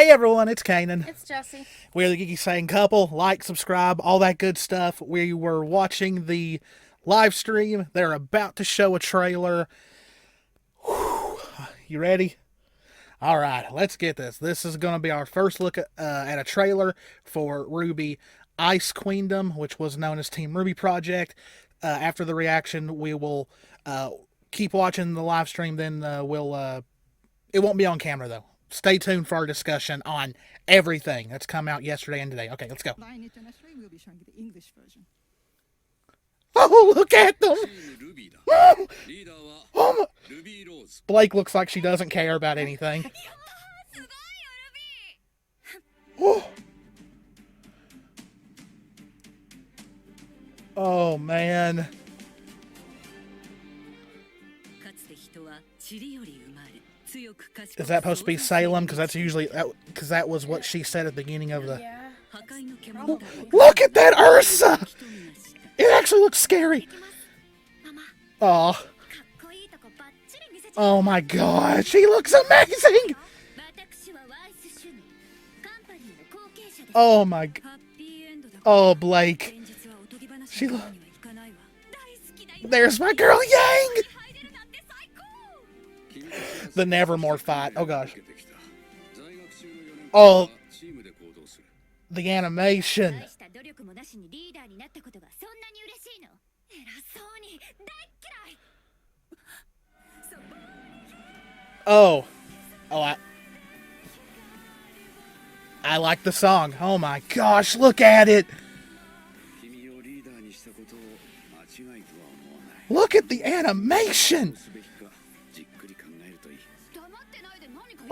Hey everyone, it's Kanan. It's Jessie. We're the Geeky Saying Couple. Like, subscribe, all that good stuff. We were watching the live stream. They're about to show a trailer. Whew. You ready? All right, let's get this. This is going to be our first look at a trailer for RWBY Ice Queendom, which was known as Team RWBY Project. After the reaction, we will keep watching the live stream. Then it won't be on camera though. Stay tuned for our discussion on everything that's come out yesterday and today. Okay, let's go. Internationally, we'll be showing the English version. Oh, look at them! Oh my. Blake looks like she doesn't care about anything. Oh, oh man. Is that supposed to be Salem? Because that's usually that was what she said at the beginning of the. Yeah. Look at that Ursa! It actually looks scary. Oh. Oh my God, she looks amazing. Oh my. Oh Blake. There's my girl Yang. The Nevermore fight. Oh gosh. Oh. The animation. Oh. Oh, I like the song. Oh my gosh, look at it. Look at the animation.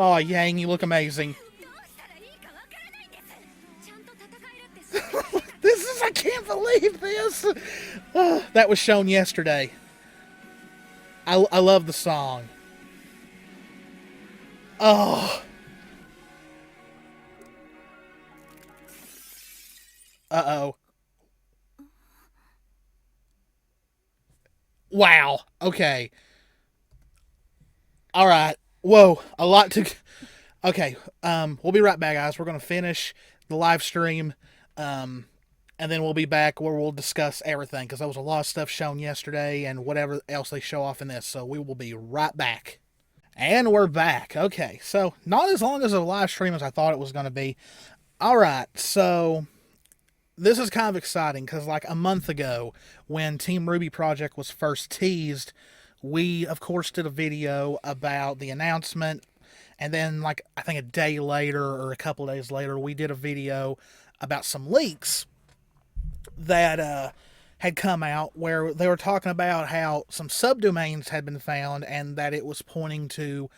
Oh, Yang, you look amazing. I can't believe this. That was shown yesterday. I love the song. Oh. Uh-oh. Wow. Okay. All right. Whoa. A lot to... Okay. We'll be right back, guys. We're going to finish the live stream. And then we'll be back where we'll discuss everything, because there was a lot of stuff shown yesterday and whatever else they show off in this. So we will be right back. And we're back. Okay, so not as long as a live stream as I thought it was going to be. All right, so this is kind of exciting because like a month ago when Team RWBY Project was first teased, we, of course, did a video about the announcement. And then like I think a day later or a couple days later, we did a video about some leaks that had come out where they were talking about how some subdomains had been found and that it was pointing to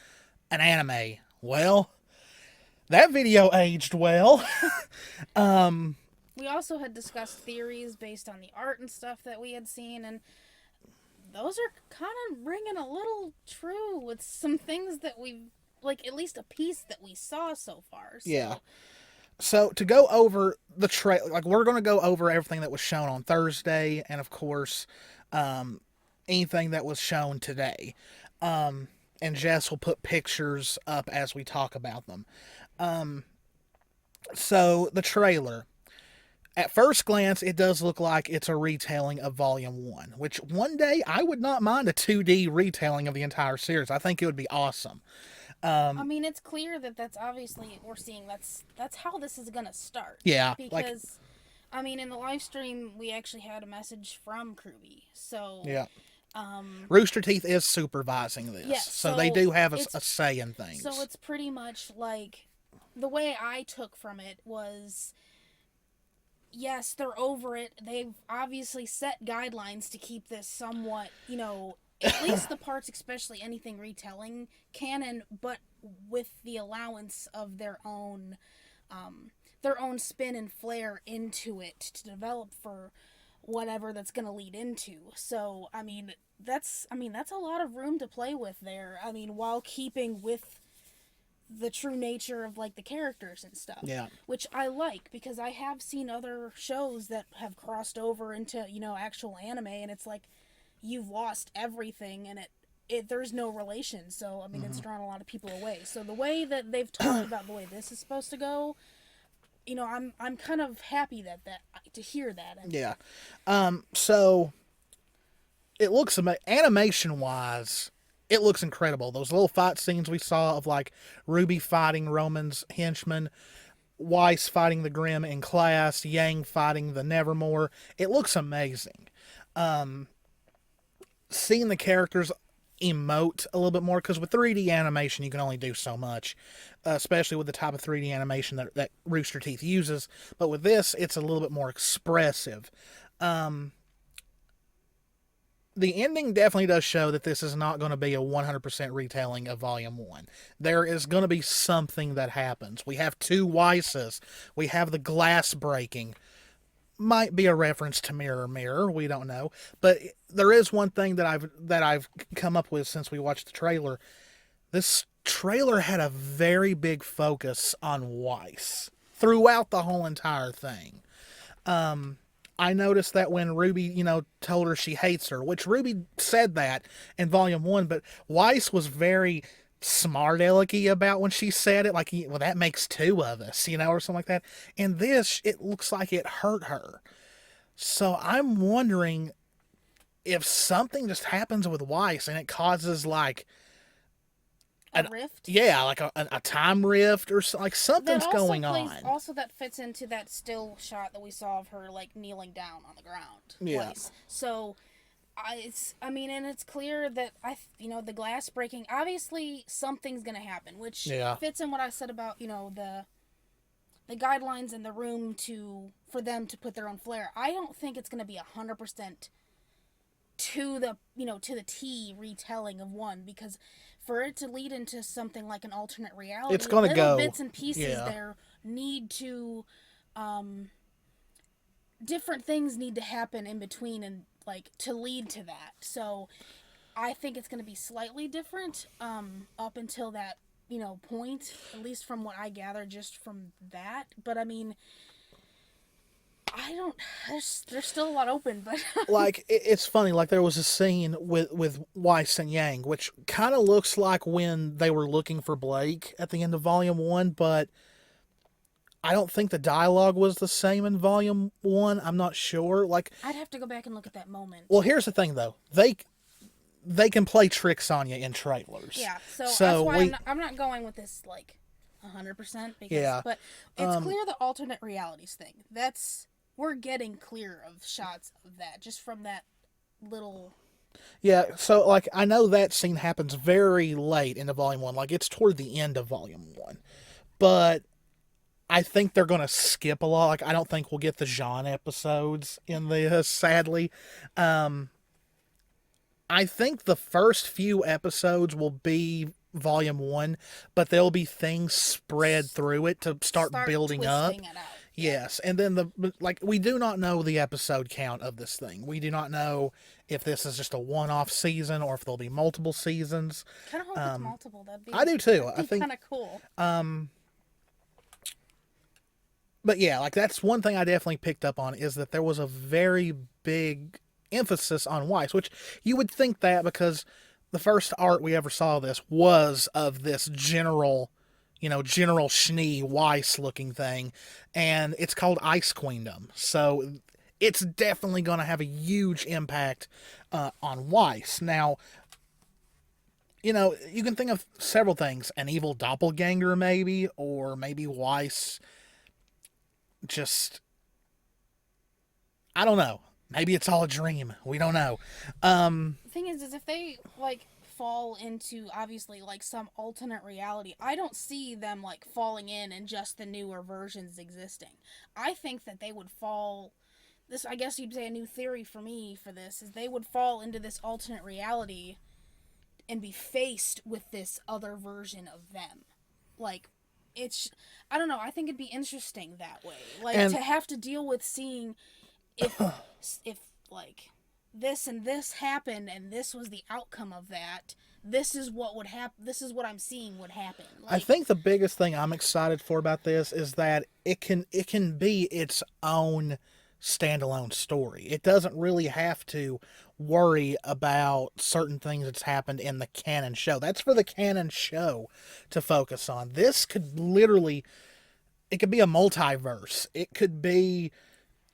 an anime. Well, that video aged well. We also had discussed theories based on the art and stuff that we had seen, and those are kind of ringing a little true with some things that we've, like, at least a piece that we saw so far. So. Yeah. So to go over the trailer, like we're going to go over everything that was shown on Thursday, and of course, anything that was shown today. And Jess will put pictures up as we talk about them. So the trailer, at first glance, it does look like it's a retelling of Volume 1, which one day I would not mind a 2D retelling of the entire series. I think it would be awesome. I mean, it's clear that that's obviously, we're seeing that's how this is going to start. Yeah. Because, I mean, in the live stream, we actually had a message from RWBY. So, yeah. Rooster Teeth is supervising this. Yes, so they do have a say in things. So it's pretty much like, the way I took from it was, yes, they're over it. They've obviously set guidelines to keep this somewhat, you know, at least the parts, especially anything retelling, canon, but with the allowance of their own spin and flair into it to develop for whatever that's going to lead into. So, I mean, that's a lot of room to play with there. I mean, while keeping with the true nature of, like, the characters and stuff. Yeah. Which I like, because I have seen other shows that have crossed over into, you know, actual anime, and it's like, you've lost everything, and there's no relation. So I mean, it's drawn a lot of people away. So the way that they've talked about the way this is supposed to go, you know, I'm kind of happy that to hear that. And Yeah. So it looks animation wise, it looks incredible. Those little fight scenes we saw of like Ruby fighting Roman's henchman, Weiss fighting the Grimm in class, Yang fighting the Nevermore. It looks amazing. Seeing the characters emote a little bit more, because with 3D animation you can only do so much, especially with the type of 3D animation that Rooster Teeth uses. But with this, it's a little bit more expressive. The ending definitely does show that this is not going to be a 100% retelling of Volume 1. There is going to be something that happens. We have 2 Weisses. We have the glass breaking. Might be a reference to Mirror Mirror. We don't know. But there is one thing that I've come up with since we watched the trailer. This trailer had a very big focus on Weiss throughout the whole entire thing. I noticed that when Ruby, told her she hates her, which Ruby said that in Volume 1, but Weiss was very smart-alecky about when she said it, like, well, that makes 2 of us, or something like that. And this, it looks like it hurt her. So I'm wondering if something just happens with Weiss and it causes, like, a rift? Yeah, like a time rift or like something's going on. Also, that fits into that still shot that we saw of her like kneeling down on the ground. Yeah. Twice. So, and it's clear that the glass breaking. Obviously, something's gonna happen, which fits in what I said about the guidelines in the room for them to put their own flair. I don't think it's gonna be 100% to the T retelling of 1, because for it to lead into something like an alternate reality, it's going to go. Bits and pieces there need to, different things need to happen in between and like to lead to that. So I think it's going to be slightly different up until that point, at least from what I gather just from that. But I mean, there's still a lot open, but like it's funny, like there was a scene with Weiss and Yang, which kind of looks like when they were looking for Blake at the end of Volume 1, but I don't think the dialogue was the same in Volume 1. I'm not sure. Like, I'd have to go back and look at that moment. Well, here's the thing though. They can play tricks on you in trailers. Yeah, so that's why I'm not going with this like 100% because but it's clear the alternate realities thing. We're getting clear of shots of that just from that little. Yeah, so like I know that scene happens very late into Volume 1, like it's toward the end of Volume 1, but I think they're gonna skip a lot. Like I don't think we'll get the Jean episodes in this, sadly. I think the first few episodes will be Volume 1, but there'll be things spread through it to start building up. It out. Yes, and then we do not know the episode count of this thing. We do not know if this is just a one-off season or if there'll be multiple seasons. Kind of hope it's multiple. I do too. I think kind of cool. But yeah, like that's one thing I definitely picked up on is that there was a very big emphasis on Weiss, which you would think that because the first art we ever saw of this was of this General Schnee Weiss looking thing, and it's called Ice Queendom. So it's definitely going to have a huge impact on Weiss. Now, you can think of several things. An evil doppelganger maybe, or maybe Weiss just, I don't know. Maybe it's all a dream. We don't know. The thing is if they fall into obviously some alternate reality, I don't see them falling in and just the newer versions existing. I think that they would fall. This, I guess you'd say, a new theory for me for this is they would fall into this alternate reality and be faced with this other version of them. I don't know. I think it'd be interesting that way. To have to deal with seeing if this and this happened and this was the outcome of that. This is what would happen. This is what I'm seeing would happen. I think the biggest thing I'm excited for about this is that it can be its own standalone story. It doesn't really have to worry about certain things that's happened in the canon show. That's for the canon show to focus on. This could literally, it could be a multiverse. It could be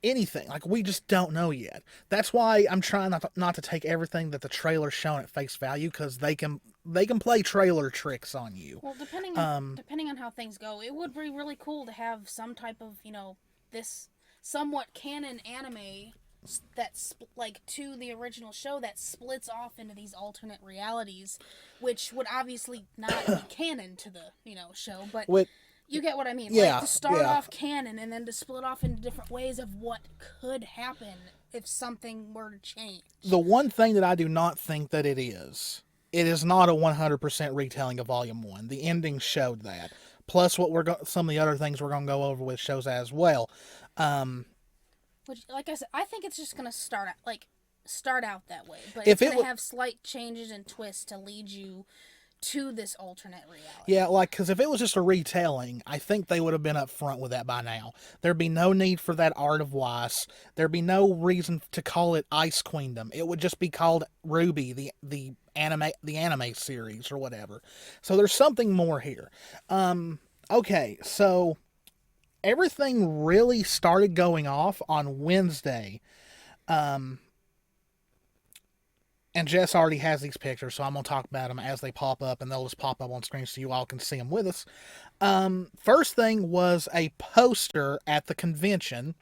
anything. Like, we just don't know yet. That's why I'm trying not to take everything that the trailer's shown at face value, because they can play trailer tricks on you. Well, depending on how things go, it would be really cool to have some type of, this somewhat canon anime that's like to the original show that splits off into these alternate realities, which would obviously not be canon to the show, but you get what I mean. Yeah, like to start off canon and then to split off into different ways of what could happen if something were to change. The one thing that I do not think that it is not a 100% retelling of Volume 1. The ending showed that. Plus, some of the other things we're going to go over with shows as well. Which, like I said, I think it's just going to start out that way. But If it's going to have slight changes and twists to lead you to this alternate reality. Yeah, because if it was just a retelling, I think they would have been up front with that by now. There'd be no need for that Art of Weiss. There'd be no reason to call it Ice Queendom. It would just be called RWBY, the anime series or whatever. So there's something more here. Okay, so everything really started going off on Wednesday. And Jess already has these pictures, so I'm going to talk about them as they pop up, and they'll just pop up on screen so you all can see them with us. First thing was a poster at the convention,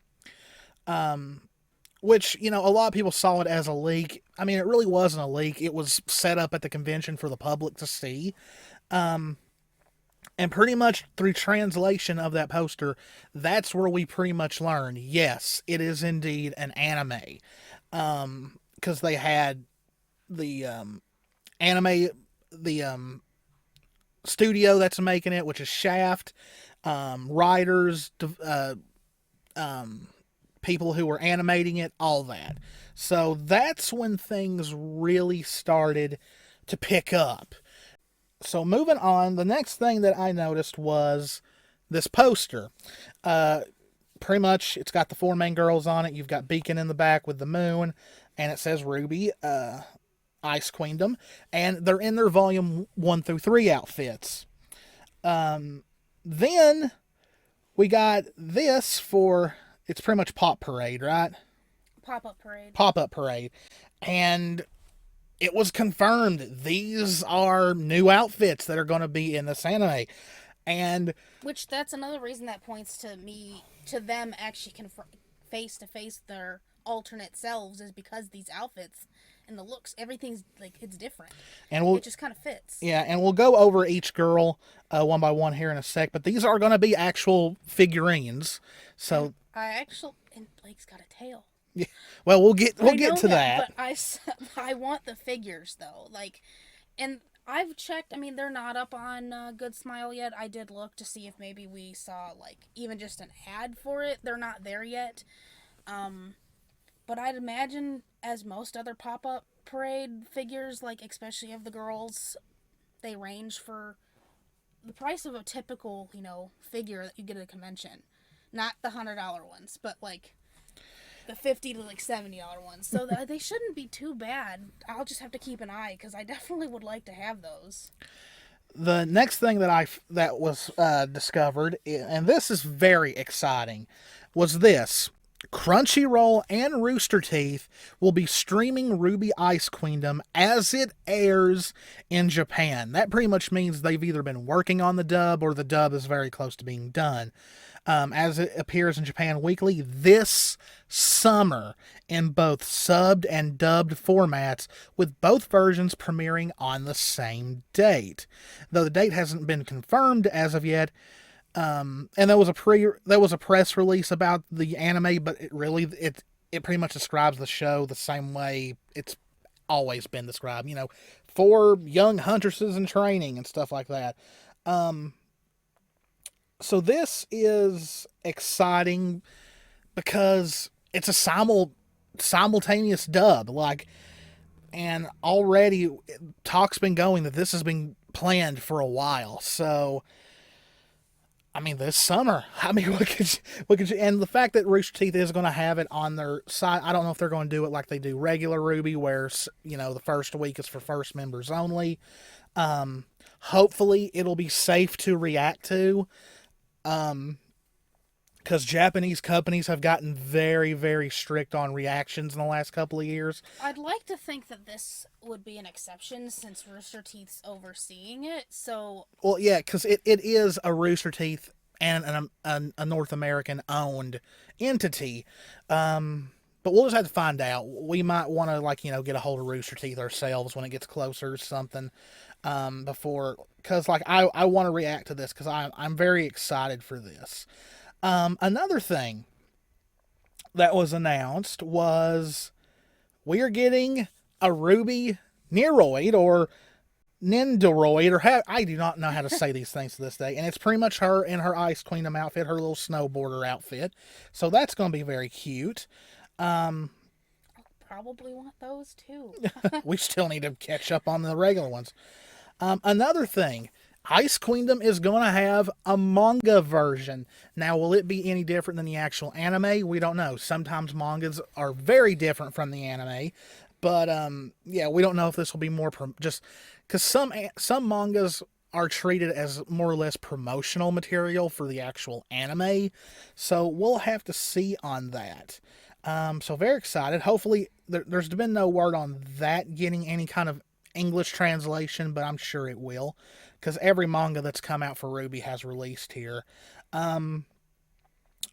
which, a lot of people saw it as a leak. I mean, it really wasn't a leak. It was set up at the convention for the public to see. And pretty much through translation of that poster, that's where we pretty much learned, yes, it is indeed an anime. Because they had the studio that's making it, which is Shaft, writers, people who were animating it, all that. So that's when things really started to pick up. So moving on, the next thing that I noticed was this poster. Pretty much, it's got the 4 main girls on it. You've got Beacon in the back with the moon, and it says RWBY Ice Queendom, and they're in their volume 1 through 3 outfits. Then we got this for, it's pretty much Pop Parade, right? Pop-up parade. Pop-up parade. And it was confirmed these are new outfits that are going to be in this anime. And which, that's another reason that points to them actually face to face their alternate selves, is because these outfits and the looks, everything's like, it's different. And it just kind of fits. Yeah, and we'll go over each girl one by one here in a sec, but these are going to be actual figurines. So and Blake's got a tail. Yeah. Well, we'll get to that. But I want the figures though. And I've checked. I mean, they're not up on Good Smile yet. I did look to see if maybe we saw even just an ad for it. They're not there yet. But I'd imagine, as most other pop-up parade figures, especially of the girls, they range for the price of a typical, figure that you get at a convention. Not the $100 ones, but the $50 to $70 ones. So they shouldn't be too bad. I'll just have to keep an eye, because I definitely would like to have those. The next thing that was discovered, and this is very exciting, was this. Crunchyroll and Rooster Teeth will be streaming RWBY Ice Queendom as it airs in Japan. That pretty much means they've either been working on the dub, or the dub is very close to being done. As it appears in Japan weekly this summer in both subbed and dubbed formats, with both versions premiering on the same date. Though the date hasn't been confirmed as of yet. And there was a press release about the anime, but it pretty much describes the show the same way it's always been described. 4 young huntresses in training and stuff like that. So this is exciting because it's a simultaneous dub, and already talk's been going that this has been planned for a while. So I mean, this summer. I mean, and the fact that Rooster Teeth is going to have it on their site, I don't know if they're going to do it like they do regular RWBY, where, the first week is for first members only. Hopefully, it'll be safe to react to. Because Japanese companies have gotten very, very strict on reactions in the last couple of years. I'd like to think that this would be an exception since Rooster Teeth's overseeing it. So, Well, yeah, because it is a Rooster Teeth and a North American owned entity. But we'll just have to find out. We might want to, get a hold of Rooster Teeth ourselves when it gets closer or something. Before, because I want to react to this because I'm very excited for this. Another thing that was announced was we are getting a RWBY Neroid or Nendoroid, or I do not know how to say these things to this day, and it's pretty much her in her Ice Queendom outfit, her little snowboarder outfit. So that's going to be very cute. I'll probably want those too. We still need to catch up on the regular ones. Another thing. Ice Queendom is going to have a manga version. Now, will it be any different than the actual anime? We don't know. Sometimes mangas are very different from the anime. But, we don't know if this will be more just because some mangas are treated as more or less promotional material for the actual anime. So we'll have to see on that. So very excited. Hopefully, there's been no word on that getting any kind of English translation, but I'm sure it will. Because every manga that's come out for RWBY has released here. All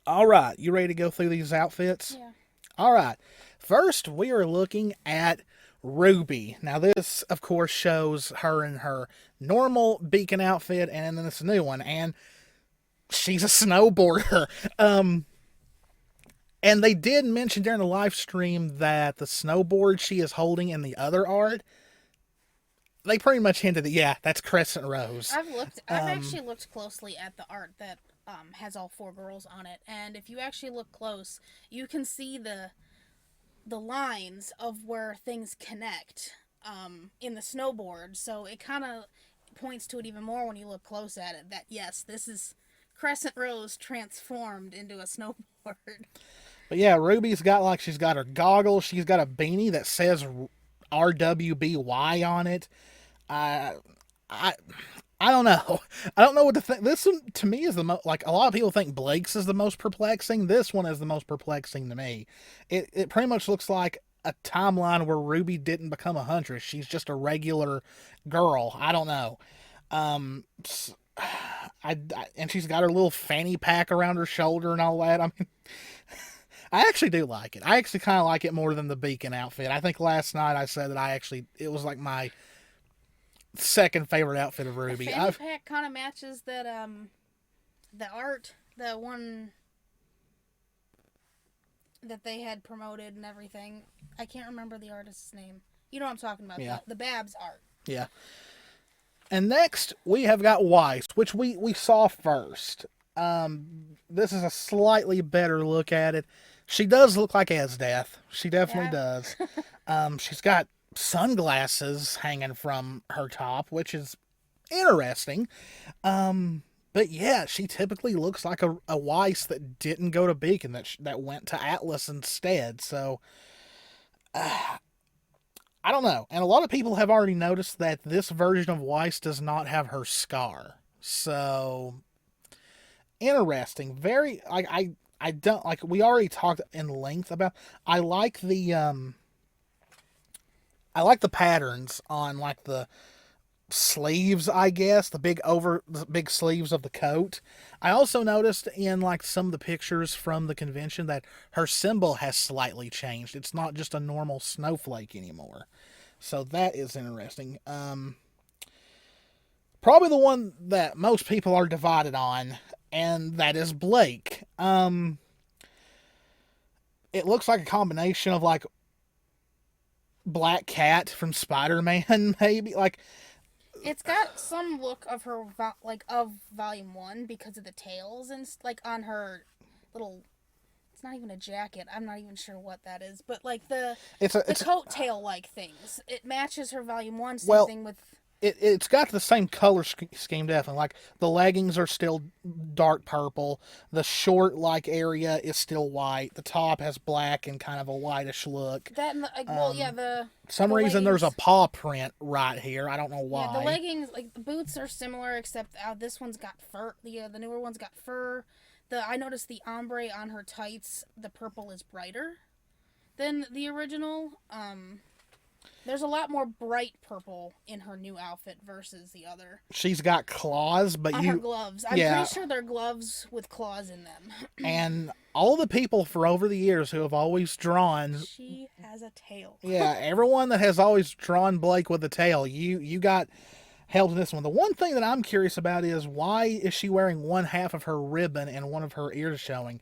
right, you ready to go through these outfits? Yeah. All right. First, we are looking at RWBY. Now, this, of course, shows her in her normal beacon outfit and then this new one. And she's a snowboarder. And they did mention during the live stream that the snowboard she is holding in the other art, they pretty much hinted that, yeah, that's Crescent Rose. I've actually looked closely at the art that has all 4 girls on it, and if you actually look close, you can see the lines of where things connect in the snowboard. So it kind of points to it even more when you look close at it. That yes, this is Crescent Rose transformed into a snowboard. But yeah, Ruby's got she's got her goggles. She's got a beanie that says RWBY on it. I don't know. I don't know what to think. This one to me is the most, a lot of people think Blake's is the most perplexing. This one is the most perplexing to me. It pretty much looks like a timeline where RWBY didn't become a huntress. She's just a regular girl. I don't know. And she's got her little fanny pack around her shoulder and all that. I mean, I actually do like it. I actually kind of like it more than the beacon outfit. I think last night I said that it was like my second favorite outfit of RWBY. The fanny pack kind of matches that the art, the one that they had promoted and everything. I can't remember the artist's name. You know what I'm talking about? Yeah. The Babs art. Yeah. And next we have got Weiss, which we saw first. This is a slightly better look at it. She does look like Esdeath. She definitely does. She's got sunglasses hanging from her top, which is interesting. But yeah, she typically looks like a Weiss that didn't go to Beacon, that went to Atlas instead. So, I don't know. And a lot of people have already noticed that this version of Weiss does not have her scar. So, interesting. Very, I don't, we already talked in length about, I like the patterns on the sleeves, I guess, the big sleeves of the coat. I also noticed in some of the pictures from the convention that her symbol has slightly changed. It's not just a normal snowflake anymore. So that is interesting. Probably the one that most people are divided on, and that is Blake. It looks like a combination of Black Cat from Spider-Man, maybe. It's got some look of her, of Volume 1 because of the tails and, on her little, it's not even a jacket, I'm not even sure what that is, but, the coat tail-like things. It matches her Volume 1, same thing with... it's got the same color scheme, definitely. Like, the leggings are still dark purple. The short, like, area is still white. The top has black and kind of a whitish look. That and the, like, well, yeah, For some the reason, there's a leggings. paw print right here. I don't know why. Yeah, the leggings, like the boots are similar, except this one's got fur. The newer one's got fur. I noticed the ombre on her tights. The purple is brighter than the original. There's a lot more bright purple in her new outfit versus the other. She's got claws, but On her gloves. I'm yeah. pretty sure they're gloves with claws in them. And all the people for over the years who have always drawn... She has a tail. Yeah, everyone that has always drawn Blake with a tail, you got held in this one. The one thing that I'm curious about is, why is she wearing one half of her ribbon and one of her ears showing?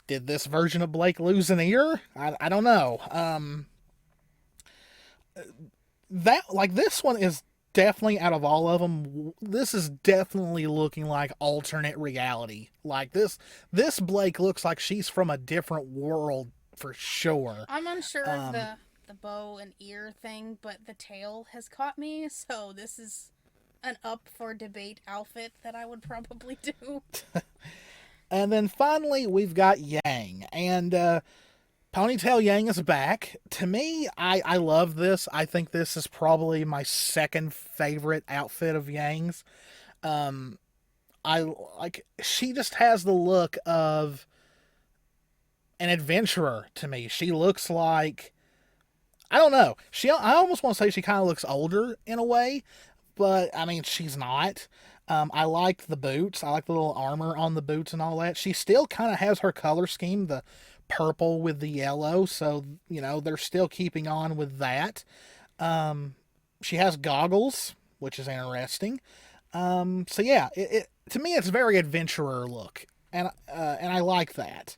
Did this version of Blake lose an ear? I don't know. This one is definitely, out of all of them, this is definitely looking like alternate reality. Like, this Blake looks like she's from a different world for sure. I'm unsure of the bow and ear thing, but the tail has caught me, so this is an up for debate outfit that I would probably do. And then finally, we've got Yang. And Ponytail Yang is back. To me, I love this. I think this is probably my second favorite outfit of Yang's. She just has the look of an adventurer to me. She looks like, I don't know. I almost want to say she kind of looks older in a way, but I mean, she's not. I like the boots. I like the little armor on the boots and all that. She still kind of has her color scheme, the purple with the yellow, so, they're still keeping on with that. She has goggles, which is interesting. So yeah, to me, it's very adventurer look, and I like that.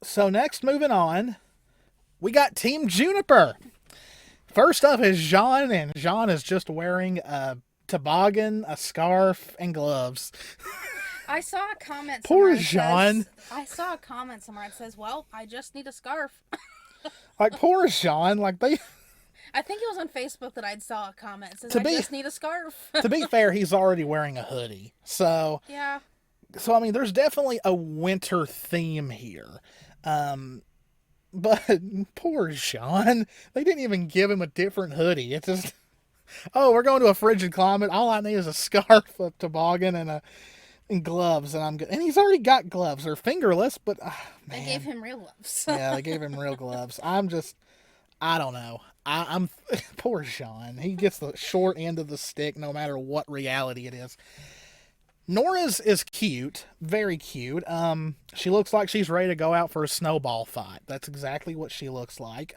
So next, moving on, we got Team Juniper. First up is Jean, and Jean is just wearing a toboggan, a scarf, and gloves. I saw a comment. Poor Jean. I saw a comment somewhere that says, "Well, I just need a scarf." Like, poor Jean. Like, I think it was on Facebook that I saw a comment that says, "I just need a scarf." To be fair, he's already wearing a hoodie, so yeah. So I mean, there's definitely a winter theme here. But poor Sean, they didn't even give him a different hoodie. It's just, oh, we're going to a frigid climate. All I need is a scarf, a toboggan, and gloves, and I'm good. And he's already got gloves. They're fingerless, but man. They gave him real gloves. Yeah, they gave him real gloves. I don't know. I'm poor Sean. He gets the short end of the stick, no matter what reality it is. Nora's is cute, very cute. She looks like she's ready to go out for a snowball fight. That's exactly what she looks like.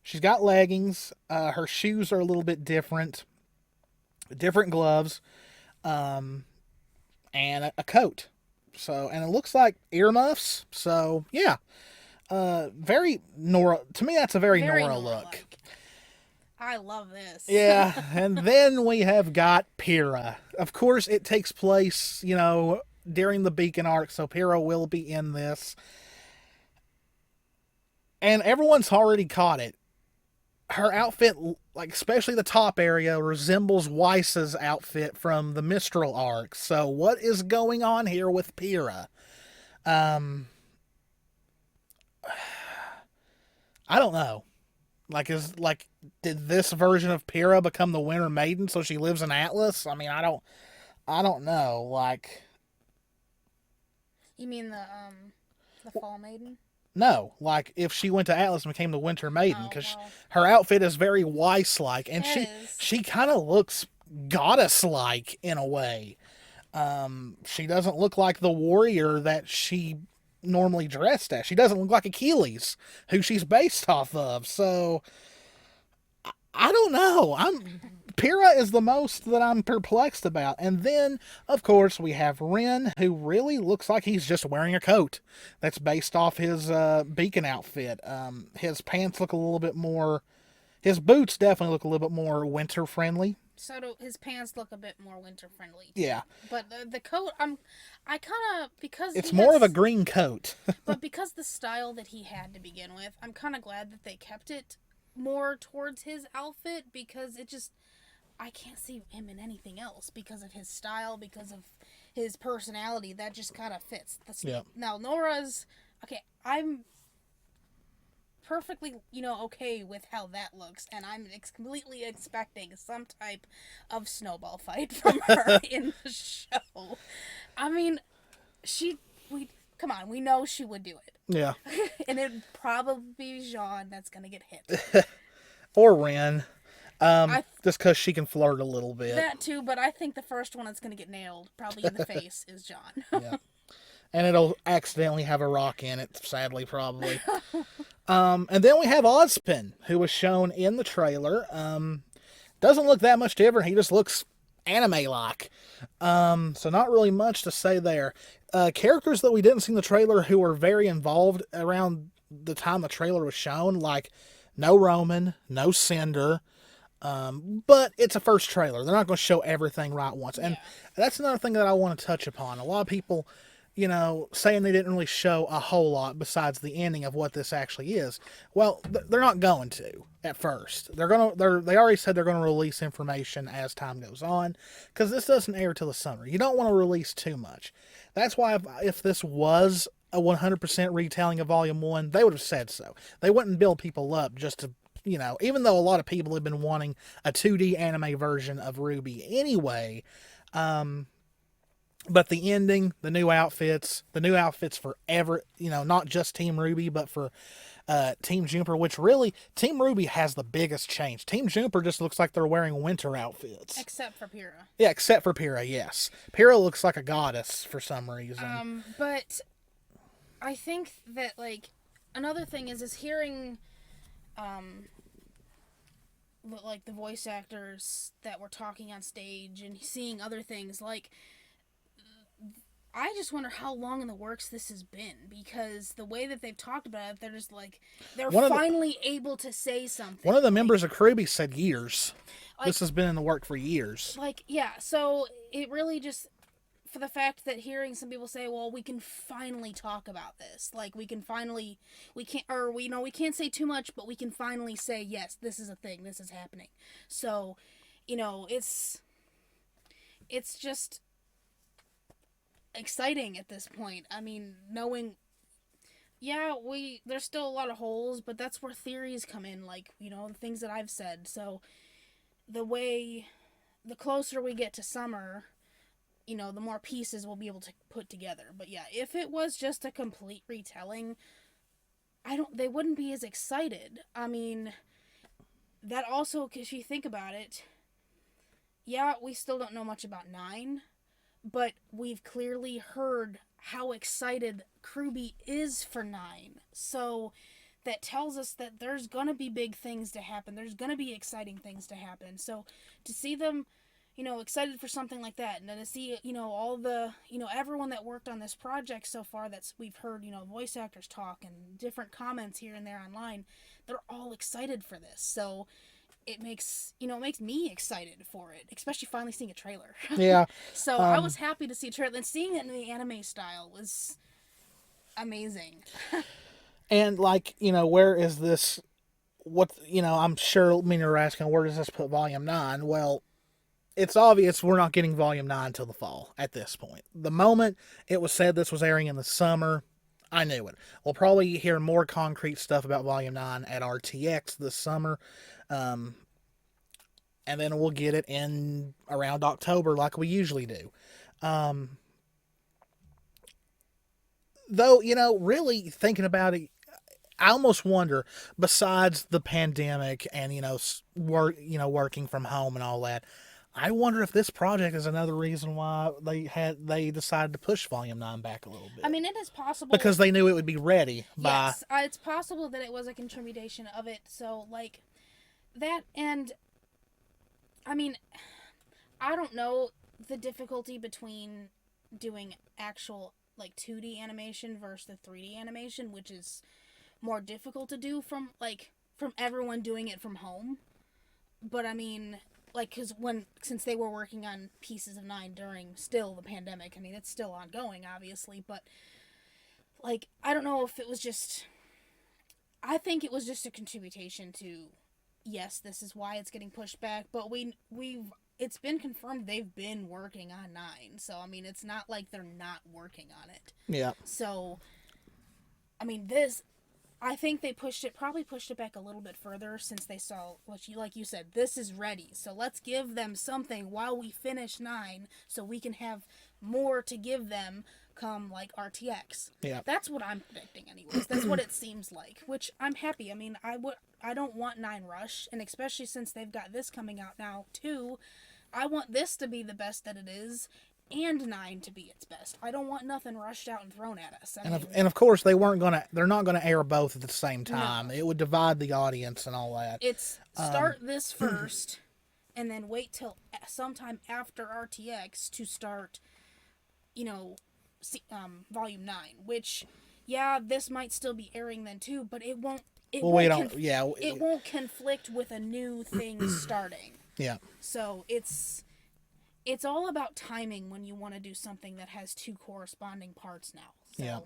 She's got leggings. Her shoes are a little bit different gloves, and a coat. So, and it looks like earmuffs. So, yeah, very Nora. To me, that's a very Nora look. I love this. Yeah, and then we have got Pyrrha. Of course, it takes place, during the Beacon arc, so Pyrrha will be in this. And everyone's already caught it. Her outfit, like especially the top area, resembles Weiss's outfit from the Mistral arc. So what is going on here with Pyrrha? I don't know. Did this version of Pyrrha become the Winter Maiden so she lives in Atlas? I mean, I don't know. Like, you mean the Fall Maiden? No, like if she went to Atlas and became the Winter Maiden, because her outfit is very Weiss-like, and she kind of looks goddess-like in a way. She doesn't look like the warrior that she normally dressed as. She doesn't look like Achilles, who she's based off of. So I don't know. Pyrrha is the most that I'm perplexed about. And then, of course, we have Ren, who really looks like he's just wearing a coat that's based off his Beacon outfit. His pants look a little bit more... His boots definitely look a little bit more winter-friendly. So his pants look a bit more winter-friendly. Yeah. But the coat, I kind of... because it's more of a green coat. But because the style that he had to begin with, I'm kind of glad that they kept it more towards his outfit because it just, I can't see him in anything else because of his style, because of his personality. That just kind of fits. Yeah. Now, Nora's, okay, I'm perfectly, okay with how that looks, and I'm completely expecting some type of snowball fight from her in the show. I mean, come on, we know she would do it. Yeah. And it'd probably be Jean that's gonna get hit. Or Ren. Just because she can flirt a little bit. That too, but I think the first one that's gonna get nailed, probably in the face, is John. Yeah. And it'll accidentally have a rock in it, sadly, probably. And then we have Ozpin, who was shown in the trailer. Doesn't look that much different. He just looks anime-like. So not really much to say there. Characters that we didn't see in the trailer who were very involved around the time the trailer was shown, like no Roman, no Cinder. But it's a first trailer. They're not going to show everything right once. And that's another thing that I want to touch upon. A lot of people, saying they didn't really show a whole lot besides the ending of what this actually is. Well, they're not going to at first. They already said they're going to release information as time goes on, because this doesn't air till the summer. You don't want to release too much. That's why if this was a 100% retelling of Volume 1, they would have said so. They wouldn't build people up just to, even though a lot of people have been wanting a 2D anime version of RWBY anyway. But the ending, the new outfits for not just Team RWBY, but for Team Juniper, which really, Team RWBY has the biggest change. Team Juniper just looks like they're wearing winter outfits. Except for Pyrrha. Yeah, except for Pyrrha, yes. Pyrrha looks like a goddess for some reason. But I think that, another thing is hearing, the voice actors that were talking on stage and seeing other things, I just wonder how long in the works this has been, because the way that they've talked about it, they're just they're finally able to say something. One of the members of RWBY said years. This has been in the work for years. So it really just, for the fact that hearing some people say, well, we can finally talk about this. We can't say too much, but we can finally say, yes, this is a thing, this is happening. So, it's just exciting at this point. I mean, knowing, there's still a lot of holes, but that's where theories come in, the things that I've said. So the closer we get to summer, the more pieces we'll be able to put together. But if it was just a complete retelling, they wouldn't be as excited. I mean, that also, because you think about it, we still don't know much about 9, but we've clearly heard how excited RWBY is for 9. So that tells us that there's going to be big things to happen. There's going to be exciting things to happen. So to see them, excited for something like that, and then to see, all the, everyone that worked on this project so far, we've heard, voice actors talk and different comments here and there online, they're all excited for this. So it makes me excited for it, especially finally seeing a trailer. Yeah. So I was happy to see a trailer, and seeing it in the anime style was amazing. And where is this? What I'm sure many are asking, where does this put Volume 9? Well, it's obvious we're not getting Volume 9 till the fall at this point. The moment it was said this was airing in the summer, I knew it. We'll probably hear more concrete stuff about Volume 9 at RTX this summer. And then we'll get it in around October like we usually do. Though, really thinking about it, I almost wonder, besides the pandemic and, working from home and all that, I wonder if this project is another reason why they decided to push Volume 9 back a little bit. I mean, it is possible. Because they knew it would be ready by... Yes, it's possible that it was a contribution of it. So, that, and, I mean, I don't know the difficulty between doing actual, 2D animation versus the 3D animation, which is more difficult to do from everyone doing it from home. But, I mean... since they were working on pieces of 9 during still the pandemic, I mean, it's still ongoing, obviously, but, I don't know if it was just, I think it was just a contribution to yes, this is why it's getting pushed back, but it's been confirmed they've been working on 9. So, I mean, it's not like they're not working on it. Yeah. So, I mean, I think they probably pushed it back a little bit further since they saw, like you said, this is ready. So let's give them something while we finish 9 so we can have more to give them come, like, RTX. Yeah. That's what I'm predicting anyways. That's what it seems like, which I'm happy. I mean, I don't want 9 Rush, and especially since they've got this coming out now, too, I want this to be the best that it is, and 9 to be its best. I don't want nothing rushed out and thrown at us. And of course, they're not gonna air both at the same time. No. It would divide the audience and all that. It's start this first, and then wait till sometime after RTX to start, Volume 9, which, yeah, this might still be airing then too, but it won't. It won't conflict with a new thing starting. Yeah. So it's all about timing when you want to do something that has 2 corresponding parts now. So. Yeah.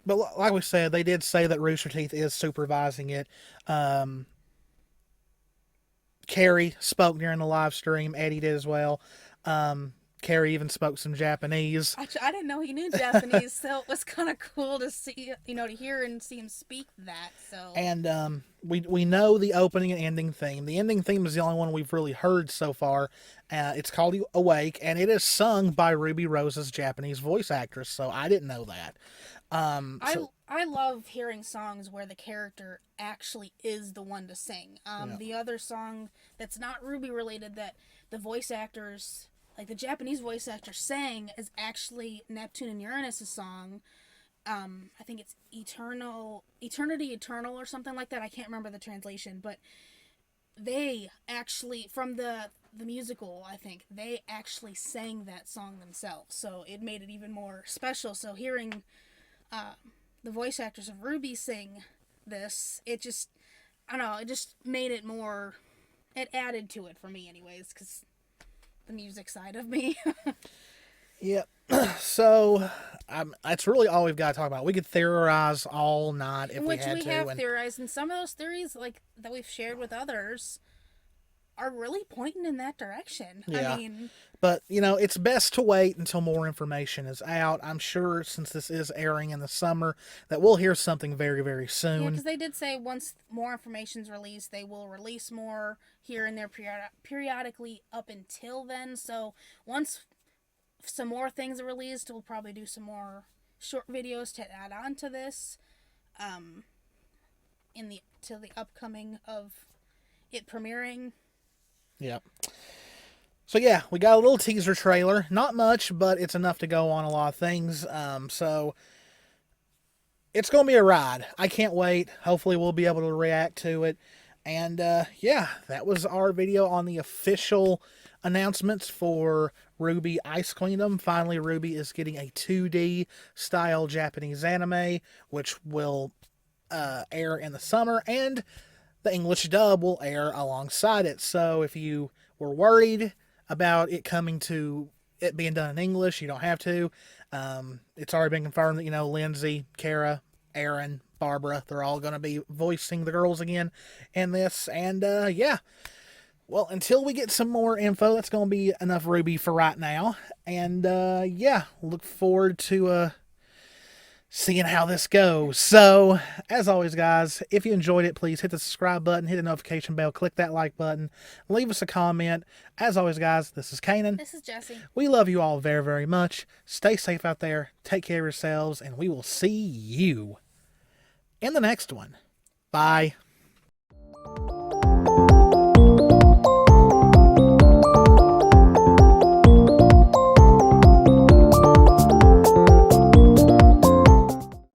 But like we said, they did say that Rooster Teeth is supervising it. Carrie spoke during the live stream. Eddie did as well. Carrie even spoke some Japanese. I didn't know he knew Japanese, so it was kind of cool to see, to hear and see him speak that. So. And we know the opening and ending theme. The ending theme is the only one we've really heard so far. It's called Awake, and it is sung by Ruby Rose's Japanese voice actress. So I didn't know that. I love hearing songs where the character actually is the one to sing. The other song that's not RWBY related that the voice actors, like the Japanese voice actor, sang is actually Neptune and Uranus' song. I think it's Eternity Eternal or something like that. I can't remember the translation, but they actually, from the musical, I think, they actually sang that song themselves. So it made it even more special. So hearing the voice actors of RWBY sing this, it just made it more, it added to it for me anyways, because the music side of me. Yep. So, that's really all we've got to talk about. We could theorize all night if we had to. Which we have theorized, and some of those theories, like, that we've shared with others, are really pointing in that direction. Yeah. I mean... But, it's best to wait until more information is out. I'm sure, since this is airing in the summer, that we'll hear something very, very soon. Yeah, because they did say once more information's released, they will release more here and there periodically up until then. So once some more things are released, we'll probably do some more short videos to add on to this till the upcoming of it premiering. Yeah. So yeah, we got a little teaser trailer. Not much, but it's enough to go on a lot of things. So it's going to be a ride. I can't wait. Hopefully we'll be able to react to it. And yeah, that was our video on the official announcements for RWBY Ice Queendom. Finally, RWBY is getting a 2D style Japanese anime, which will air in the summer, and the English dub will air alongside it. So if you were worried about it being done in English, you don't have to. It's already been confirmed that, Lindsay, Kara, Aaron, Barbara, they're all going to be voicing the girls again in this. And yeah, well, until we get some more info, that's going to be enough RWBY for right now. And yeah, look forward to seeing how this goes. So, as always, guys, if you enjoyed it, please hit the subscribe button, hit the notification bell, click that like button, leave us a comment. As always, guys, this is Kanan. This is Jessie. We love you all very, very much. Stay safe out there. Take care of yourselves, and we will see you in the next one. Bye.